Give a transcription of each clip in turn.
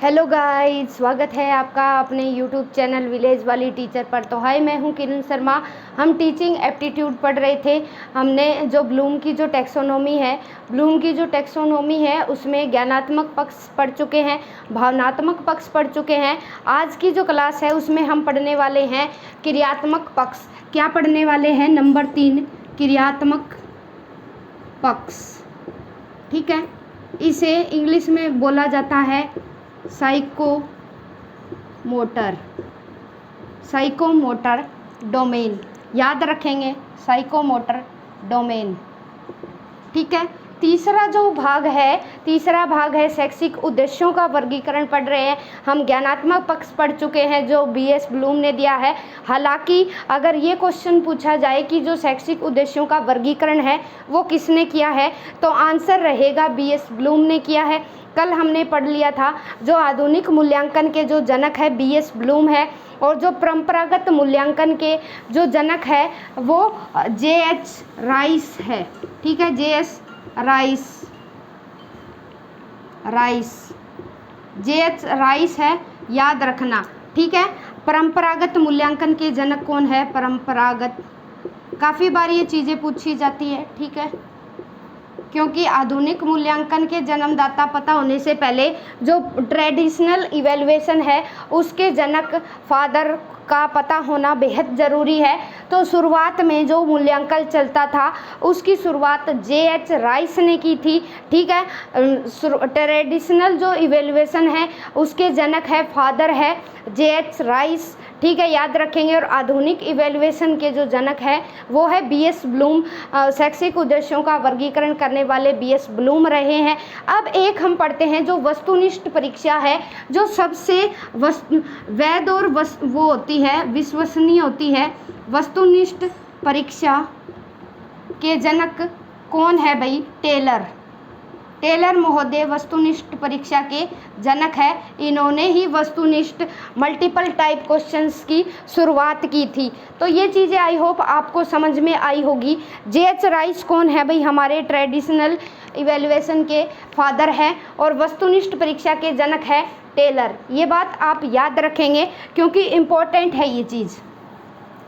Hello guys, स्वागत है आपका अपने यूट्यूब चैनल विलेज वाली टीचर पर। तो हाय, मैं हूं किरण शर्मा। हम टीचिंग एप्टीट्यूड पढ़ रहे थे। हमने जो ब्लूम की जो टैक्सोनॉमी है उसमें ज्ञानात्मक पक्ष पढ़ चुके हैं, भावनात्मक पक्ष पढ़ चुके हैं। आज की जो क्लास है उसमें हम पढ़ने वाले हैं क्रियात्मक पक्ष। क्या पढ़ने वाले हैं? नंबर 3, क्रियात्मक पक्ष। ठीक है, इसे इंग्लिश में बोला जाता है साइकोमोटर डोमेन। याद रखेंगे, साइकोमोटर डोमेन। ठीक है। तीसरा भाग है शैक्षिक उद्देश्यों का वर्गीकरण पढ़ रहे हैं। हम ज्ञानात्मक पक्ष पढ़ चुके हैं जो बीएस ब्लूम ने दिया है। हालांकि अगर ये क्वेश्चन पूछा जाए कि जो शैक्षिक उद्देश्यों का वर्गीकरण है वो किसने किया है, तो आंसर रहेगा बीएस ब्लूम ने किया है। कल हमने पढ़ लिया था जो आधुनिक मूल्यांकन के जो जनक है बीएस ब्लूम है, और जो परंपरागत मूल्यांकन के जो जनक है वो जेएच राइस है। ठीक है, जेएच राइस है, याद रखना। ठीक है, परंपरागत मूल्यांकन के जनक कौन है? परंपरागत, काफ़ी बार ये चीज़ें पूछी जाती है। ठीक है, क्योंकि आधुनिक मूल्यांकन के जन्मदाता पता होने से पहले जो ट्रेडिशनल इवैल्यूएशन है उसके जनक फादर का पता होना बेहद ज़रूरी है। तो शुरुआत में जो मूल्यांकन चलता था उसकी शुरुआत जेएच राइस ने की थी। ठीक है, ट्रेडिशनल जो इवैल्यूएशन है उसके जनक है, फादर है जेएच राइस। ठीक है, याद रखेंगे। और आधुनिक इवैल्यूएशन के जो जनक है वो है बीएस ब्लूम। शैक्षिक उद्देश्यों का वर्गीकरण करने वाले बीएस ब्लूम रहे हैं। अब एक हम पढ़ते हैं जो वस्तुनिष्ठ परीक्षा है, जो सबसे वैध और वो होती है, विश्वसनीय होती है। वस्तुनिष्ठ परीक्षा के जनक कौन है भाई? टेलर महोदय वस्तुनिष्ठ परीक्षा के जनक है। इन्होंने ही वस्तुनिष्ठ मल्टीपल टाइप क्वेश्चंस की शुरुआत की थी। तो ये चीज़ें आई होप आपको समझ में आई होगी। जेएच राइस कौन है भाई? हमारे ट्रेडिशनल इवैल्यूएशन के फादर हैं, और वस्तुनिष्ठ परीक्षा के जनक है टेलर। ये बात आप याद रखेंगे क्योंकि इम्पोर्टेंट है ये चीज़।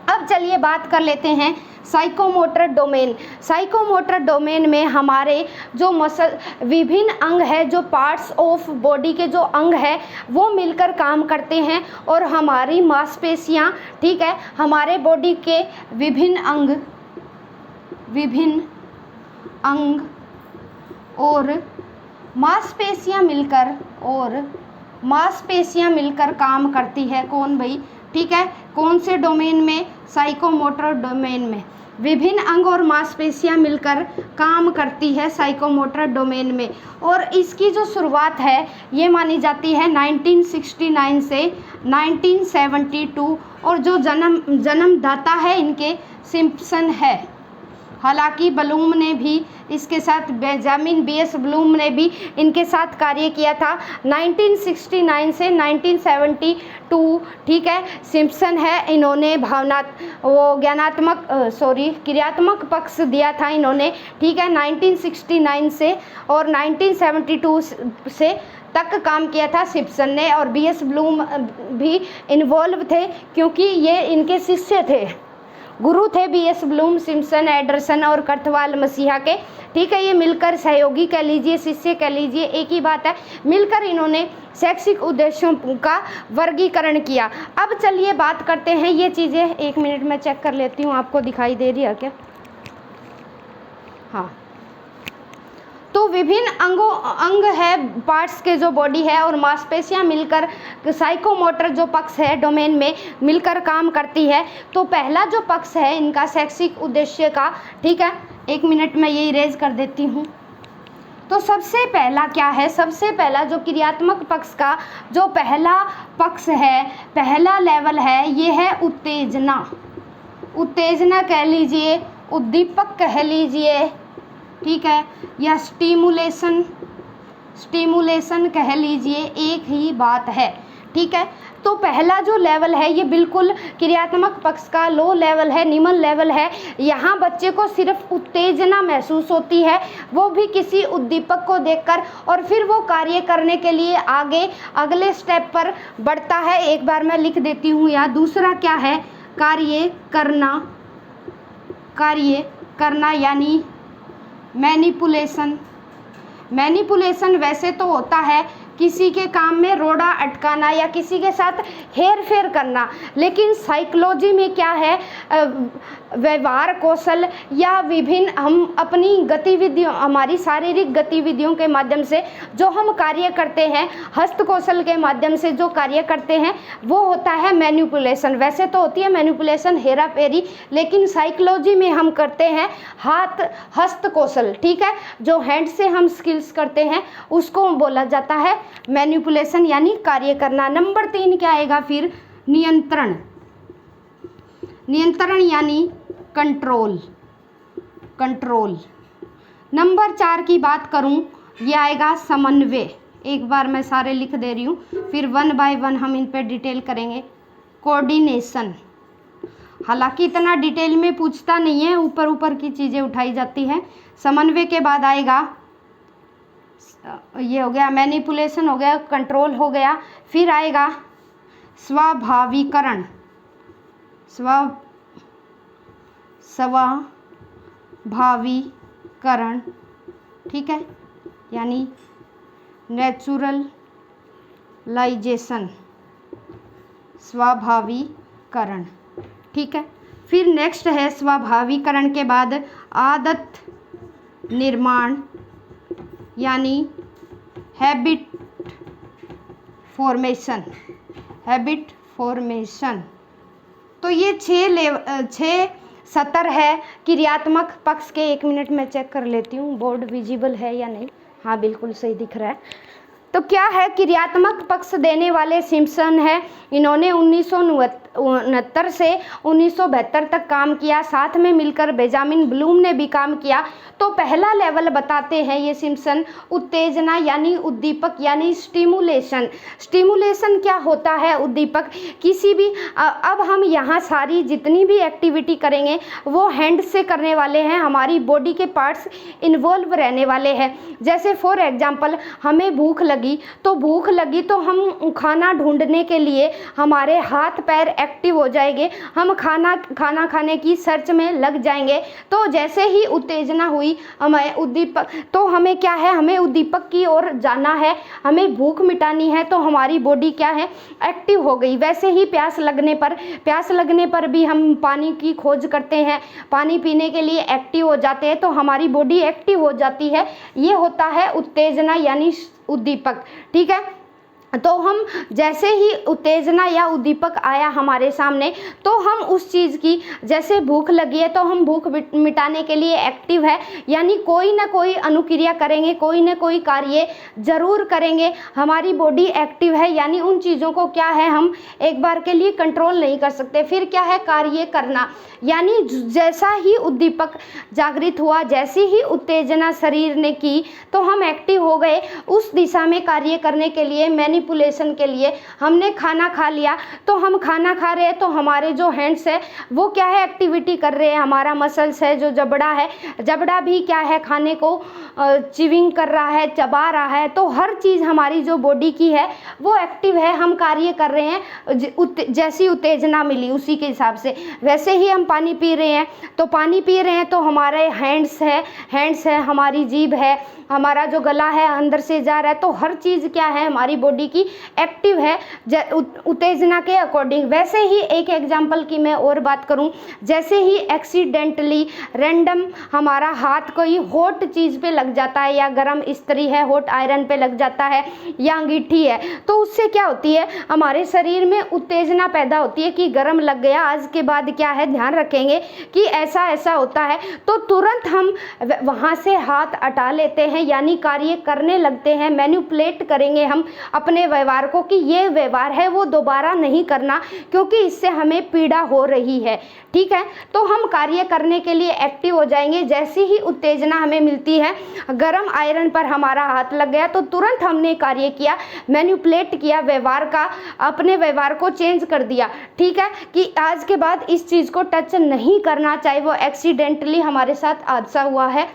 अब चलिए बात कर लेते हैं साइकोमोटर डोमेन। साइकोमोटर डोमेन में हमारे जो मसल विभिन्न अंग है, जो पार्ट्स ऑफ बॉडी के जो अंग है वो मिलकर काम करते हैं, और हमारी मांसपेशियां, ठीक है, हमारे बॉडी के विभिन्न अंग और मांसपेशियां मिलकर काम करती है। कौन भाई? ठीक है, कौन से डोमेन में? साइकोमोटर डोमेन में। विभिन्न अंग और मांसपेशियां मिलकर काम करती है साइकोमोटर डोमेन में। और इसकी जो शुरुआत है ये मानी जाती है 1969 से 1972, और जो जन्मदाता है इनके सिम्पसन है। हालांकि ब्लूम ने भी इसके साथ, बेंजामिन बीएस ब्लूम ने भी इनके साथ कार्य किया था 1969 से 1972। ठीक है, सिम्पसन है, इन्होंने क्रियात्मक पक्ष दिया था इन्होंने। ठीक है, 1969 से और 1972 से तक काम किया था सिम्पसन ने, और बीएस ब्लूम भी इन्वॉल्व थे क्योंकि ये इनके शिष्य थे, गुरु थे बीएस ब्लूम, सिम्पसन, एंडरसन और कर्थवाल मसीहा के। ठीक है, ये मिलकर सहयोगी कह लीजिए, शिष्य कह लीजिए, एक ही बात है। मिलकर इन्होंने शैक्षिक उद्देश्यों का वर्गीकरण किया। अब चलिए बात करते हैं ये चीज़ें। एक मिनट में चेक कर लेती हूँ, आपको दिखाई दे रही है क्या? हाँ, तो विभिन्न अंग है, पार्ट्स के जो बॉडी है, और मांसपेशियां मिलकर साइकोमोटर जो पक्ष है डोमेन में मिलकर काम करती है। तो पहला जो पक्ष है इनका शैक्षिक उद्देश्य का, ठीक है, एक मिनट में ये इरेज कर देती हूँ। तो सबसे पहला क्या है? सबसे पहला जो क्रियात्मक पक्ष का जो पहला पक्ष है, पहला लेवल है, ये है उत्तेजना कह लीजिए, उद्दीपक कह लीजिए। ठीक है, या स्टिमुलेशन कह लीजिए, एक ही बात है। ठीक है, तो पहला जो लेवल है ये बिल्कुल क्रियात्मक पक्ष का लो लेवल है, निम्न लेवल है। यहाँ बच्चे को सिर्फ उत्तेजना महसूस होती है, वो भी किसी उद्दीपक को देखकर, और फिर वो कार्य करने के लिए आगे अगले स्टेप पर बढ़ता है। एक बार मैं लिख देती हूँ यहाँ। दूसरा क्या है? कार्य करना। कार्य करना यानी मैनिपुलेशन। मैनिपुलेशन वैसे तो होता है किसी के काम में रोड़ा अटकाना या किसी के साथ हेर फेर करना, लेकिन साइकोलॉजी में क्या है? व्यवहार कौशल या विभिन्न हम अपनी गतिविधियों, हमारी शारीरिक गतिविधियों के माध्यम से जो हम कार्य करते हैं, हस्त कौशल के माध्यम से जो कार्य करते हैं, वो होता है मैनिपुलेशन। वैसे तो होती है मैनिपुलेशन हेरा फेरी, लेकिन साइकोलॉजी में हम करते हैं हस्त कौशल, ठीक है? जो हैंड से हम स्किल्स करते हैं उसको बोला जाता है मैनिपुलेशन यानी कार्य करना। नंबर 3 क्या आएगा फिर? नियंत्रण। नियंत्रण यानी कंट्रोल। कंट्रोल। नंबर 4 की बात करूं, ये आएगा समन्वय। एक बार मैं सारे लिख दे रही हूँ, फिर 1 बाय 1 हम इन पे डिटेल करेंगे। कोऑर्डिनेशन। हालांकि इतना डिटेल में पूछता नहीं है, ऊपर ऊपर की चीज़ें उठाई जाती हैं। समन्वय के बाद आएगा, ये हो गया मैनिपुलेशन, हो गया कंट्रोल, हो गया। फिर आएगा स्वाभाविकरण। स्वाभाविकरण, ठीक है, यानी नेचुरलाइजेशन। स्वाभाविकरण, ठीक है। फिर नेक्स्ट है स्वाभाविकरण के बाद आदत निर्माण यानी हैबिट फॉर्मेशन। Habit formation. तो ये 6 सतर है क्रियात्मक पक्ष के। 1 मिनट में चेक कर लेती हूँ बोर्ड विजिबल है या नहीं। हाँ बिल्कुल सही दिख रहा है। तो क्या है? क्रियात्मक पक्ष देने वाले सिम्पसन है। इन्होंने 1969 से 1972 तक काम किया, साथ में मिलकर बेंजामिन ब्लूम ने भी काम किया। तो पहला लेवल बताते हैं ये सिम्पसन, उत्तेजना यानी उद्दीपक यानी स्टिमुलेशन। स्टिमुलेशन क्या होता है? उद्दीपक किसी भी, अब हम यहाँ सारी जितनी भी एक्टिविटी करेंगे वो हैंड से करने वाले हैं, हमारी बॉडी के पार्ट्स इन्वॉल्व रहने वाले हैं। जैसे फॉर एग्जाम्पल हमें भूख लगी, तो हम खाना ढूंढने के लिए हमारे हाथ पैर एक्टिव हो जाएंगे, हम खाना खाने की सर्च में लग जाएंगे। तो जैसे ही उत्तेजना हुई हमें उद्दीपक, तो हमें क्या है? हमें उद्दीपक की ओर जाना है, हमें भूख मिटानी है, तो हमारी बॉडी क्या है? एक्टिव हो गई। वैसे ही प्यास लगने पर भी हम पानी की खोज करते हैं, पानी पीने के लिए एक्टिव हो जाते हैं, तो हमारी बॉडी एक्टिव हो जाती है। ये होता है उत्तेजना यानी उद्दीपक, ठीक है। तो हम जैसे ही उत्तेजना या उद्दीपक आया हमारे सामने, तो हम उस चीज़ की, जैसे भूख लगी है तो हम भूख मिटाने के लिए एक्टिव है, यानी कोई ना कोई अनुक्रिया करेंगे, कोई ना कोई कार्य जरूर करेंगे। हमारी बॉडी एक्टिव है, यानी उन चीज़ों को क्या है, हम एक बार के लिए कंट्रोल नहीं कर सकते। फिर क्या है? कार्य करना, यानी जैसा ही उद्दीपक जागृत हुआ, जैसी ही उत्तेजना शरीर ने की, तो हम एक्टिव हो गए उस दिशा में कार्य करने के लिए, मैनिपुलेशन के लिए। हमने खाना खा लिया, तो हम खाना खा रहे हैं, तो हमारे जो हैंड्स है वो क्या है? एक्टिविटी कर रहे हैं। हमारा मसल्स है जो जबड़ा है, जबड़ा भी क्या है? खाने को चिविंग कर रहा है, चबा रहा है। तो हर चीज़ हमारी जो बॉडी की है वो एक्टिव है, हम कार्य कर रहे हैं। जैसी उत्तेजना मिली उसी के हिसाब से। वैसे ही हम पानी पी रहे हैं, तो हमारे हैंड्स है, हमारी जीभ है, हमारा जो गला है अंदर से जा रहा है। तो हर चीज़ क्या है? हमारी बॉडी की एक्टिव है उत्तेजना के अकॉर्डिंग। वैसे ही एक एग्जांपल की मैं और बात करूं, जैसे ही एक्सीडेंटली रैंडम हमारा हाथ कोई हॉट चीज़ पे लग जाता है, या गर्म इस्त्री है हॉट आयरन पे लग जाता है, या अंगीठी है, तो उससे क्या होती है? हमारे शरीर में उत्तेजना पैदा होती है कि गर्म लग गया। आज के बाद क्या है? ध्यान रखेंगे कि ऐसा होता है, तो तुरंत हम वहाँ से हाथ हटा लेते हैं, यानी कार्य करने लगते हैं, मैनिपुलेट करेंगे हम अपने अपने व्यवहार को कि ये व्यवहार है वो दोबारा नहीं करना, क्योंकि इससे हमें पीड़ा हो रही है। ठीक है, तो हम कार्य करने के लिए एक्टिव हो जाएंगे। जैसी ही उत्तेजना हमें मिलती है, गरम आयरन पर हमारा हाथ लग गया तो तुरंत हमने कार्य किया, मैनिपुलेट किया व्यवहार का, अपने व्यवहार को चेंज कर दिया। ठीक है, कि आज के बाद इस चीज़ को टच नहीं करना, चाहे वो एक्सीडेंटली हमारे साथ हादसा हुआ है।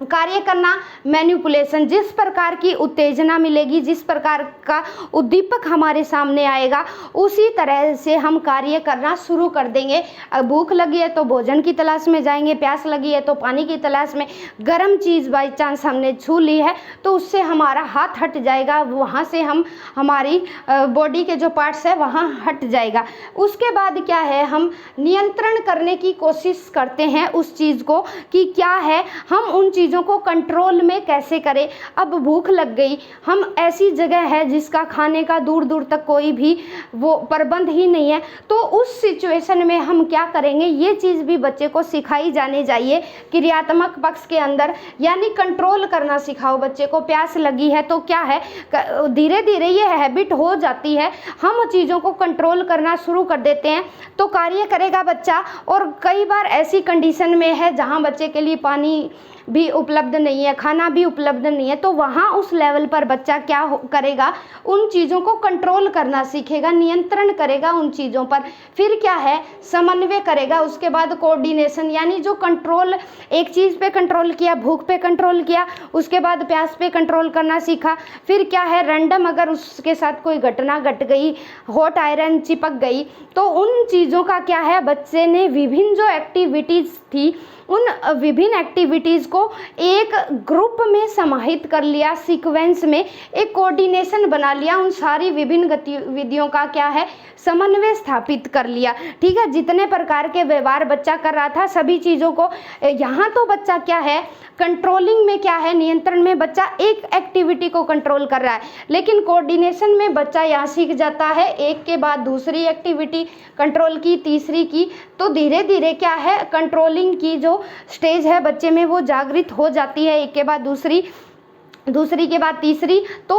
कार्य करना, मैनिपुलेशन, जिस प्रकार की उत्तेजना मिलेगी, जिस प्रकार का उद्दीपक हमारे सामने आएगा, उसी तरह से हम कार्य करना शुरू कर देंगे। भूख लगी है तो भोजन की तलाश में जाएंगे, प्यास लगी है तो पानी की तलाश में, गर्म चीज़ बाई चांस हमने छू ली है तो उससे हमारा हाथ हट जाएगा, वहाँ से हम हमारी बॉडी के जो पार्ट्स है वहाँ हट जाएगा। उसके बाद क्या है, हम नियंत्रण करने की कोशिश करते हैं उस चीज़ को कि क्या है, हम उन चीज़ों को कंट्रोल में कैसे करें। अब भूख लग गई, हम ऐसी जगह है जिसका खाने का दूर दूर तक कोई भी वो प्रबंध ही नहीं है, तो उस सिचुएशन में हम क्या करेंगे, ये चीज़ भी बच्चे को सिखाई जानी चाहिए क्रियात्मक पक्ष के अंदर, यानी कंट्रोल करना सिखाओ बच्चे को। प्यास लगी है तो क्या है, धीरे धीरे ये हैबिट हो जाती है, हम चीज़ों को कंट्रोल करना शुरू कर देते हैं तो कार्य करेगा बच्चा। और कई बार ऐसी कंडीशन में है जहाँ बच्चे के लिए पानी भी उपलब्ध नहीं है, खाना भी उपलब्ध नहीं है, तो वहाँ उस लेवल पर बच्चा क्या करेगा, उन चीज़ों को कंट्रोल करना सीखेगा, नियंत्रण करेगा उन चीज़ों पर। फिर क्या है, समन्वय करेगा। उसके बाद कोऑर्डिनेशन, यानी जो कंट्रोल, एक चीज़ पे कंट्रोल किया, भूख पे कंट्रोल किया, उसके बाद प्यास पे कंट्रोल करना सीखा। फिर क्या है, रैंडम अगर उसके साथ कोई घटना घट गई, हॉट आयरन चिपक गई, तो उन चीज़ों का क्या है, बच्चे ने विभिन्न जो एक्टिविटीज़ थी उन विभिन्न एक्टिविटीज़ को एक ग्रुप में समाहित कर लिया, सीक्वेंस में एक कोऑर्डिनेशन बना लिया, उन सारी विभिन्न गतिविधियों का क्या है, समन्वय स्थापित कर लिया। ठीक है, जितने प्रकार के व्यवहार बच्चा कर रहा था सभी चीज़ों को, यहाँ तो बच्चा क्या है, कंट्रोलिंग में क्या है, नियंत्रण में बच्चा एक एक्टिविटी को कंट्रोल कर रहा है, लेकिन कोऑर्डिनेशन में बच्चा यहाँ सीख जाता है, एक के बाद दूसरी एक्टिविटी कंट्रोल की, तीसरी की, तो धीरे धीरे क्या है, कंट्रोलिंग की जो स्टेज है बच्चे में वो जागृत हो जाती है, एक के बाद दूसरी, दूसरी के बाद तीसरी, तो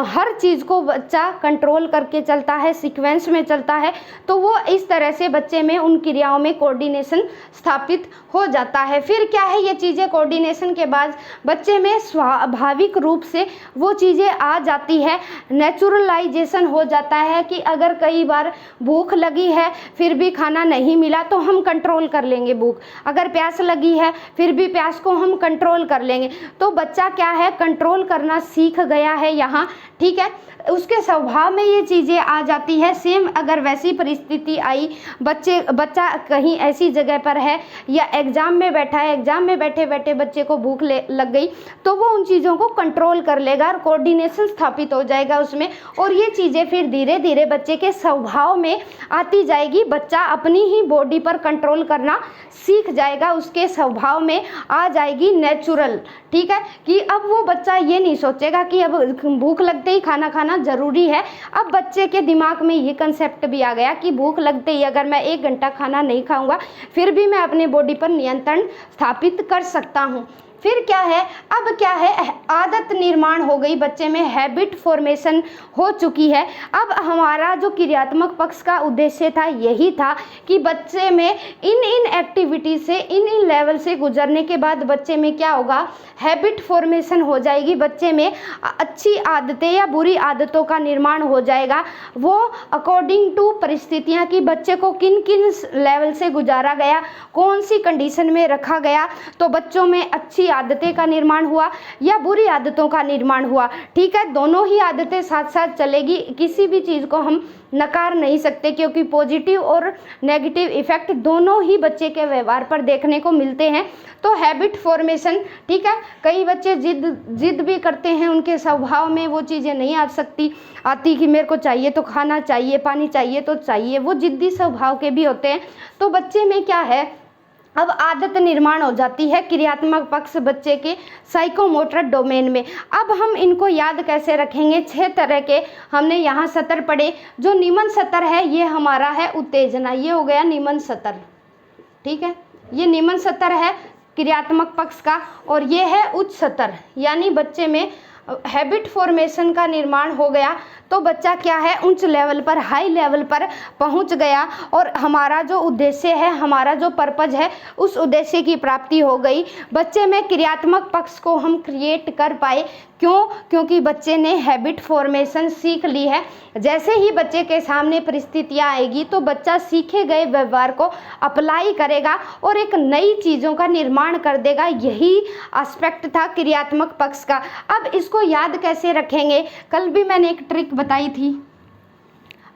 हर चीज़ को बच्चा कंट्रोल करके चलता है, सीक्वेंस में चलता है, तो वो इस तरह से बच्चे में उन क्रियाओं में कोऑर्डिनेशन स्थापित हो जाता है। फिर क्या है, ये चीज़ें कोऑर्डिनेशन के बाद बच्चे में स्वाभाविक रूप से वो चीज़ें आ जाती है, नेचुरलाइजेशन हो जाता है कि अगर कई बार भूख लगी है फिर भी खाना नहीं मिला तो हम कंट्रोल कर लेंगे भूख, अगर प्यास लगी है फिर भी प्यास को हम कंट्रोल कर लेंगे। तो बच्चा क्या है, कंट्रोल करना सीख गया है यहाँ। ठीक है, उसके स्वभाव में ये चीज़ें आ जाती है। सेम अगर वैसी परिस्थिति आई, बच्चा कहीं ऐसी जगह पर है या एग्ज़ाम में बैठा है, एग्ज़ाम में बैठे बैठे बच्चे को भूख लग गई, तो वो उन चीज़ों को कंट्रोल कर लेगा और कोऑर्डिनेशन स्थापित हो जाएगा उसमें, और ये चीज़ें फिर धीरे धीरे बच्चे के स्वभाव में आती जाएगी। बच्चा अपनी ही बॉडी पर कंट्रोल करना सीख जाएगा, उसके स्वभाव में आ जाएगी नेचुरल। ठीक है, कि अब वो बच्चा ये नहीं सोचेगा कि अब भूख लगते ही खाना खाना ज़रूरी है। अब बच्चे के दिमाग में ये कंसेप्ट भी आ गया कि भूख लगते ही अगर मैं 1 घंटा खाना नहीं खाऊंगा फिर भी मैं अपने बॉडी पर नियंत्रण स्थापित कर सकता हूँ। फिर क्या है, अब क्या है, आदत निर्माण हो गई बच्चे में, हैबिट फॉर्मेशन हो चुकी है। अब हमारा जो क्रियात्मक पक्ष का उद्देश्य था यही था कि बच्चे में इन एक्टिविटी से, इन लेवल से गुजरने के बाद बच्चे में क्या होगा, हैबिट फॉर्मेशन हो जाएगी, बच्चे में अच्छी आदतें या बुरी आदतों का निर्माण हो जाएगा। वो अकॉर्डिंग टू परिस्थितियाँ कि बच्चे को किन किन लेवल से गुजारा गया, कौन सी कंडीशन में रखा गया, तो बच्चों में अच्छी आदतें का निर्माण हुआ या बुरी आदतों का निर्माण हुआ। ठीक है, दोनों ही आदतें साथ साथ चलेगी, किसी भी चीज़ को हम नकार नहीं सकते, क्योंकि पॉजिटिव और नेगेटिव इफेक्ट दोनों ही बच्चे के व्यवहार पर देखने को मिलते हैं। तो हैबिट फॉर्मेशन, ठीक है, कई बच्चे जिद भी करते हैं, उनके स्वभाव में वो चीज़ें नहीं आ सकती आती कि मेरे को चाहिए तो खाना चाहिए, पानी चाहिए तो चाहिए, वो जिद्दी स्वभाव के भी होते हैं। तो बच्चे में क्या है, अब आदत निर्माण हो जाती है क्रियात्मक पक्ष बच्चे के साइकोमोटर डोमेन में। अब हम इनको याद कैसे रखेंगे, 6 तरह के हमने यहाँ सतर पढ़े। जो निम्न सतर है ये हमारा है उत्तेजना, ये हो गया निम्न सतर। ठीक है, ये निम्न सतर है क्रियात्मक पक्ष का, और ये है उच्च सतर, यानी बच्चे में हैबिट फॉर्मेशन का निर्माण हो गया तो बच्चा क्या है, उच्च लेवल पर, हाई लेवल पर पहुंच गया और हमारा जो उद्देश्य है, हमारा जो पर्पज है, उस उद्देश्य की प्राप्ति हो गई। बच्चे में क्रियात्मक पक्ष को हम क्रिएट कर पाए। क्यों? क्योंकि बच्चे ने हैबिट फॉर्मेशन सीख ली है। जैसे ही बच्चे के सामने परिस्थितियाँ आएगी तो बच्चा सीखे गए व्यवहार को अप्लाई करेगा और एक नई चीज़ों का निर्माण कर देगा। यही एस्पेक्ट था क्रियात्मक पक्ष का। अब इसको याद कैसे रखेंगे? कल भी मैंने एक ट्रिक बताई थी।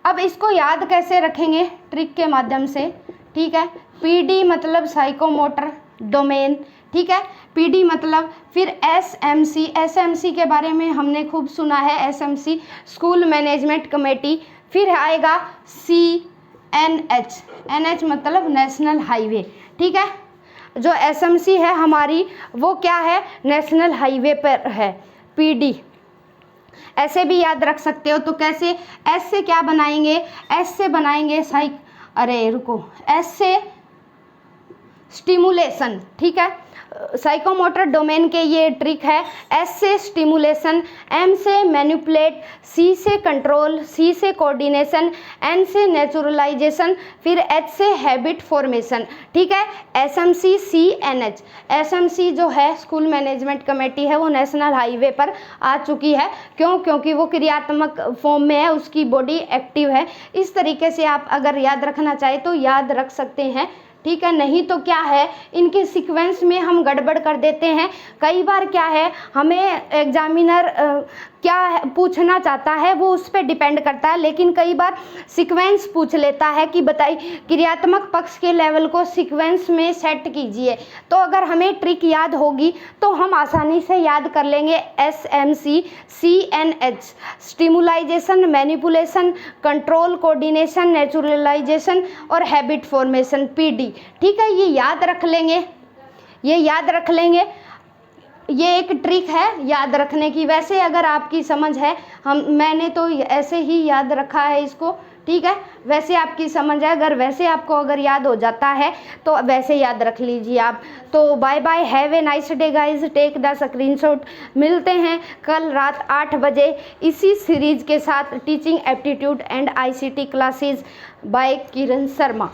अब इसको याद कैसे रखेंगे? ट्रिक के माध्यम से, ठीक है। PD मतलब साइकोमोटर डोमेन, ठीक है। PD मतलब, फिर SMC के बारे में हमने खूब सुना है, SMC स्कूल मैनेजमेंट कमेटी। फिर आएगा NH मतलब नेशनल हाईवे, ठीक है। जो SMC है हमारी, वो क्या है, नेशनल हाईवे पर है। PD ऐसे भी याद रख सकते हो। तो कैसे? S से क्या बनाएंगे? S से बनाएंगे S से स्टिमुलेशन, ठीक है। साइकोमोटर डोमेन के ये ट्रिक है। S से स्टिमुलेशन, M से मैनिपुलेट, C से कंट्रोल, C से कोऑर्डिनेशन, N से नेचुरलाइजेशन, फिर H से हैबिट फॉर्मेशन, ठीक है। SMC CNH। SMC जो है स्कूल मैनेजमेंट कमेटी है, वो नेशनल हाईवे पर आ चुकी है। क्यों? क्योंकि वो क्रियात्मक फॉर्म में है, उसकी बॉडी एक्टिव है। इस तरीके से आप अगर याद रखना चाहे तो याद रख सकते हैं, ठीक है। नहीं तो क्या है, इनके सीक्वेंस में हम गड़बड़ कर देते हैं। कई बार क्या है, हमें एग्जामिनर क्या पूछना चाहता है वो उस पर डिपेंड करता है, लेकिन कई बार सीक्वेंस पूछ लेता है कि बताइए क्रियात्मक पक्ष के लेवल को सीक्वेंस में सेट कीजिए। तो अगर हमें ट्रिक याद होगी तो हम आसानी से याद कर लेंगे। SMC CNH stimulization, manipulation, control, coordination, naturalization और हैबिट फॉर्मेशन PD, ठीक है। ये याद रख लेंगे, ये याद रख लेंगे। ये एक ट्रिक है याद रखने की। वैसे अगर आपकी समझ है, मैंने तो ऐसे ही याद रखा है इसको, ठीक है। वैसे आपकी समझ है, अगर आपको याद हो जाता है तो वैसे याद रख लीजिए आप। तो bye bye, have a nice day guys, take the screenshot. मिलते हैं कल रात 8 बजे इसी सीरीज के साथ, teaching aptitude and ICT classes bye Kiran Sharma.